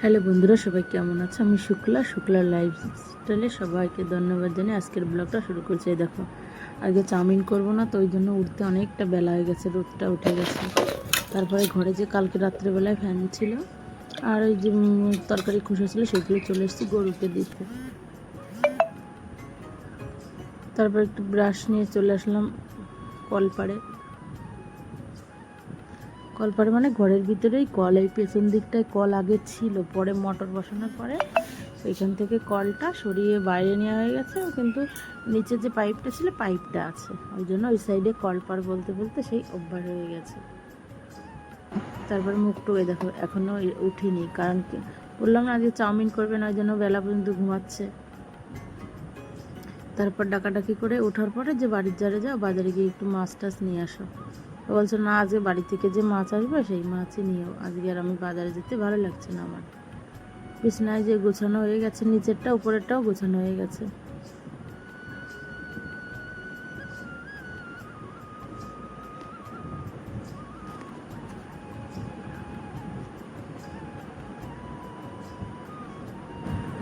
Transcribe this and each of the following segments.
Hello বন্ধুরা, সবাই কেমন আছে? আমি শুক্লা লাইফস্টাইলে সবাইকে ধন্যবাদ জানিয়ে আজকের ব্লগটা শুরু করছি। দেখো, আগে চাউমিন করব না তো ওই জন্য উঠতে অনেকটা বেলা হয়ে গেছে, রোদটা উঠে গেছে। তারপরে ঘরে যে কালকে রাত্রেবেলায় ফ্যান ছিল আর ওই যে তরকারি খোসা ছিল সেগুলো চলে এসেছি গরুকে দিতে। তারপর একটু ব্রাশ নিয়ে চলে আসলাম কলপাড়ে। কলপাড়ে মানে ঘরের ভিতরেই কল, এই পেছন দিকটায় কল আগে ছিল, পরে মোটর বসানোর পরে এখান থেকে কলটা সরিয়ে বাইরে নেওয়া হয়ে গেছে, কিন্তু নিচে যে পাইপটা ছিল পাইপটা আছে, ওই জন্য ওই সাইডে কলপার বলতে বলতে সেই অভ্যাস হয়ে গেছে। তারপর মুখটা ওই দেখো এখনও উঠিনি, কারণ কি বললাম না আজকে চাউমিন করবে না, ওই জন্য বেলা পর্যন্ত ঘুমাচ্ছে। তারপর ডাকাডাকি করে ওঠার পরে যে বাড়ির ধারে যাও, বাজারে গিয়ে একটু মাছ টাছ নিয়ে আসো। বলছো না, আজকে বাড়ি থেকে যে মাছ আসবে সেই মাছই নিও, আজকে আর আমি বাজারে যেতে ভালো লাগছে না আমার। বিছনায় যে গোছানো হয়ে গেছে, নিচেরটা উপরেরটাও গোছানো হয়ে গেছে।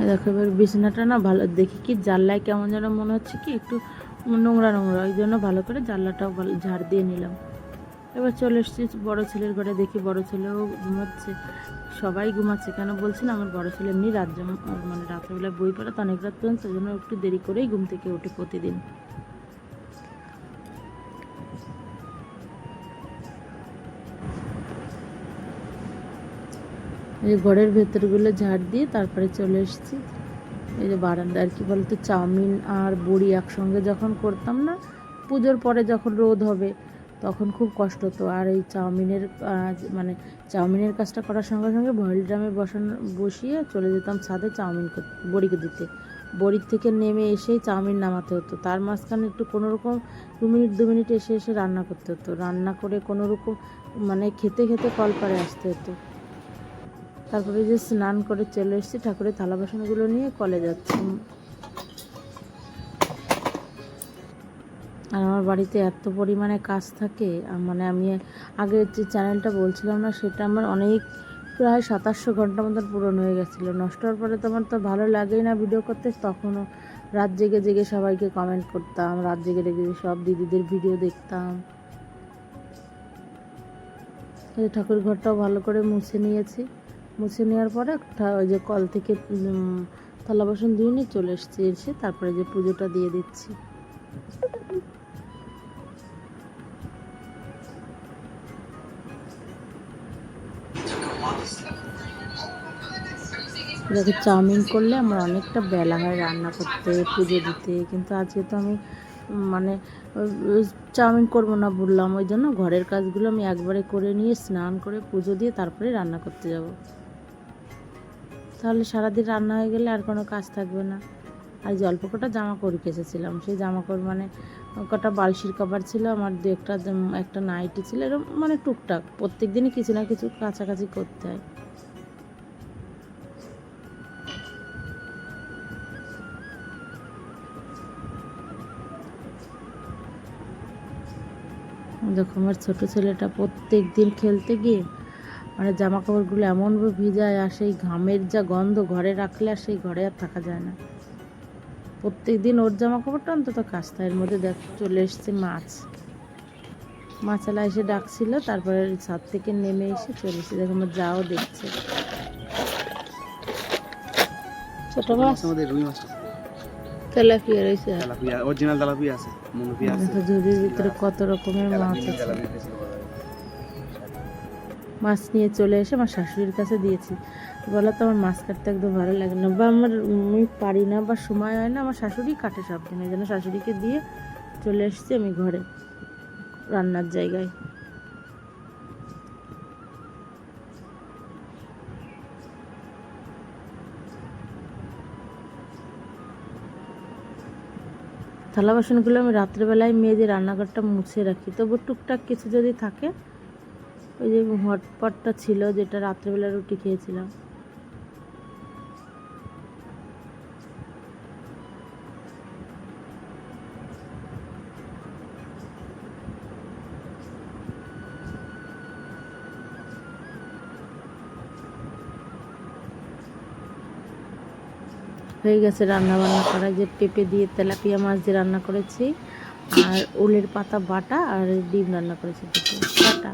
দেখো এবার বিছানাটা না ভালো দেখি কি জানলায় কেমন যেন মনে হচ্ছে কি একটু নোংরা নোংরা, ওই জন্য ভালো করে জানলাটাও ঝাড় দিয়ে নিলাম। এবার চলে এসেছি বড় ছেলের ঘরে, দেখি বড় ছেলেও ঘুমাচ্ছে। সবাই ঘুমাচ্ছে কেন বলছি না, আমার বড় ছেলে এমনি মানে রাত্রেবেলায় বই পড়াতে অনেক রাত পর্যন্ত, ওই জন্য একটু দেরি করেই ঘুম থেকে ওঠে প্রতিদিন। এই ঘরের ভেতরগুলো ঝাড় দিয়ে তারপরে চলে এসেছি এই যে বারান্দা। আর কি বলতো, চাউমিন আর বড়ি একসঙ্গে যখন করতাম না, পুজোর পরে যখন রোদ হবে তখন খুব কষ্ট হতো। আর এই চাউমিনের মানে চাউমিনের কাজটা করার সঙ্গে সঙ্গে বয়েল ড্রামে বসিয়ে চলে যেতাম ছাদে চাউমিন বড়িকে দিতে। বড়ির থেকে নেমে এসেই চাউমিন নামাতে হতো, তার মাঝখানে একটু কোনোরকম 2 মিনিট এসে এসে রান্না করতে হতো, রান্না করে কোনোরকম মানে খেতে খেতে কলপাড়ে আসতে হতো। তারপরে যে স্নান করে চলে এসেছি, ঠাকুরের থালা বাসনগুলো নিয়ে কলে যাচ্ছি। আর আমার বাড়িতে এত পরিমাণে কাজ থাকে, মানে আমি আগে যে চ্যানেলটা বলছিলাম না, সেটা আমার অনেক প্রায় 2700 ঘন্টা মতন পূরণ হয়ে গেছিলো। নষ্ট হওয়ার পরে তো আমার তো ভালো লাগেই না ভিডিও করতে, তখনও রাত জেগে জেগে সবাইকে কমেন্ট করতাম, রাত জেগে জেগে সব দিদিদের ভিডিও দেখতাম। এই ঠাকুর ঘরটাও ভালো করে মুছে নিয়েছি। মুছে নেওয়ার পরে ওই যে কল থেকে থালা বাসন ধুয়ে নিয়ে চলে এসেছি, এসে তারপরে যে পুজোটা দিয়ে দিচ্ছি। দেখো, চাউমিন করলে আমার অনেকটা বেলা হয় রান্না করতে, পুজো দিতে, কিন্তু আজকে তো আমি মানে চাউমিন করবো না বললাম, ওই জন্য ঘরের কাজগুলো আমি একবারে করে নিয়ে স্নান করে পুজো দিয়ে তারপরে রান্না করতে যাব। তাহলে সারাদিন রান্না হয়ে গেলে আর কোনো কাজ থাকবে না। আর যে অল্প কটা জামা কাপড় কেচেছিলাম, সেই জামা কাপড় মানে কটা বালশির কভার ছিল আমার, একটা নাইটি ছিল, এরকম মানে টুকটাক প্রত্যেক দিনই কিছু না কিছু কাছাকাছি করতে হয়। দেখো আমার ছোটো ছেলেটা প্রত্যেক দিন খেলতে গিয়ে মানে জামা কাপড়গুলো এমনভাবে ভিজায়, আর সেই ঘামের যা গন্ধ ঘরে রাখলে আর সেই ঘরে আর থাকা যায় না। প্রত্যেক দিন ওর জামা কাপড়টা অন্তত কাচতে হয়। এর মধ্যে দেখ চলে এসছে মাছালা এসে ডাকছিল, তারপরে ছাদ থেকে নেমে এসে চলে এসেছে। দেখো আমার যাও দেখছে ছোট মাছ, রুই মাছ, তেলাপিয়া রয়েছে, অরিজিনাল তেলাপিয়া আছে, মনোপিয়া আছে। ঝুড়ির ভিতরে কত রকমের মাছ আছে। মাছ নিয়ে চলে এসে আমার শাশুড়ির কাছে দিয়েছি। বলো তো আমার মাছ কাটতে একদম ভালো লাগে না, বা আমি পারি না, বা সময় হয় না, আমার শাশুড়ি কাটে সব দিন, এই জন্য শাশুড়িকে দিয়ে চলে এসেছি আমি ঘরে রান্নার জায়গায়। থালা বাসনগুলো আমি রাত্রেবেলায় মেজে রান্নাঘরটা মুছে রাখি, তবু টুকটাক কিছু যদি থাকে। ওই যে হটপটটা ছিল যেটা রাত্রেবেলা রুটি খেয়েছিলাম, হয়ে গেছে রান্না বান্না করা, যে পেঁপে দিয়ে তেলাপিয়া মাছ দিয়ে রান্না করেছি, আর ওলের পাতা বাটা আর ডিম রান্না করেছি। টাটা।